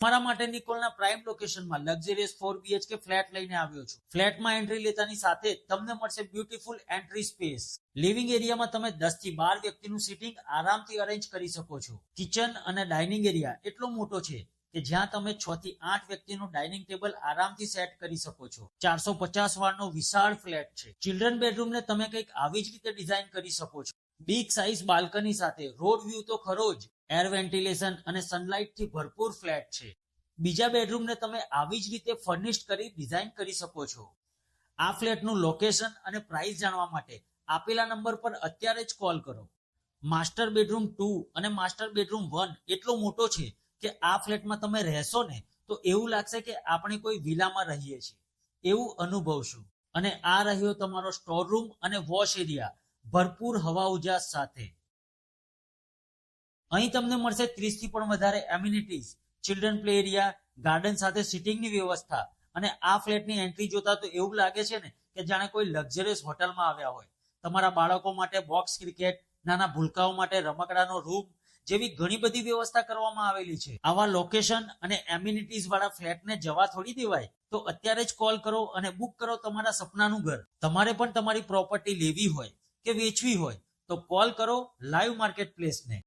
તમારા માટે નિકોલના પ્રાઇમ લોકેશનમાં લક્ઝરિયસ 4 BHK ફ્લેટ લઈને આવ્યો છું. ફ્લેટમાં એન્ટ્રી લેતાની સાથે તમને મળશે બ્યુટીફુલ એન્ટ્રી સ્પેસ. લિવિંગ એરિયામાં તમે 10 થી 12 વ્યક્તિનું સિટિંગ આરામથી અરેન્જ કરી શકો છો. કિચન અને ડાઇનિંગ એરિયા એટલો મોટો છે કે જ્યાં તમે 6 થી 8 વ્યક્તિનું ડાઇનિંગ ટેબલ આરામથી સેટ કરી શકો છો. 450 વાળનો વિશાળ ફ્લેટ છે. ચિલ્ડ્રન બેડરૂમને તમે કંઈક આવી જ રીતે ડિઝાઇન કરી શકો છો. બિગ સાઇઝ બાલ્કની સાથે રોડ વ્યૂ તો ખરો જ, એર વેન્ટિલેશન અને સનલાઇટ થી ભરપૂર ફ્લેટ છે. બીજા બેડરૂમને તમે આવી જ રીતે ફર્નિશ્ડ કરી ડિઝાઇન કરી શકો છો. આ ફ્લેટનું લોકેશન અને પ્રાઇસ જાણવા માટે આપેલા નંબર પર અત્યારે જ કોલ કરો. માસ્ટર બેડરૂમ 2 અને માસ્ટર બેડરૂમ 1 એટલો મોટો છે કે આ ફ્લેટમાં તમે રહેશો ને તો એવું લાગશે કે આપણે કોઈ વિલામાં રહીએ છીએ એવું અનુભવશું. અને આ રહ્યો તમારો સ્ટોર રૂમ અને વોશ એરિયા ભરપૂર હવા ઉજાસ સાથે. અહીં તમને મળશે 30 થી પણ વધારે amenities, children play area, garden સાથે સિટિંગની વ્યવસ્થા. અને આ ફ્લેટની એન્ટ્રી જોતા તો એવું લાગે છે ને કે જાણે કોઈ લક્ઝરિયસ હોટલમાં આવ્યા હોય. તમારા બાળકો માટે બોક્સ ક્રિકેટ, નાના ભૂલકાઓ માટે રમકડાનો રૂમ જેવી ઘણી બધી વ્યવસ્થા કરવામાં આવેલી છે. આવા લોકેશન અને એમ્યુનિટીઝ વાળા ફ્લેટને જવા થોડી દેવાય. તો અત્યારે જ કોલ કરો અને બુક કરો તમારા સપનાનું ઘર. તમારે પણ તમારી પ્રોપર્ટી લેવી હોય કે વેચવી હોય તો કોલ કરો લાઈવ માર્કેટ પ્લેસને.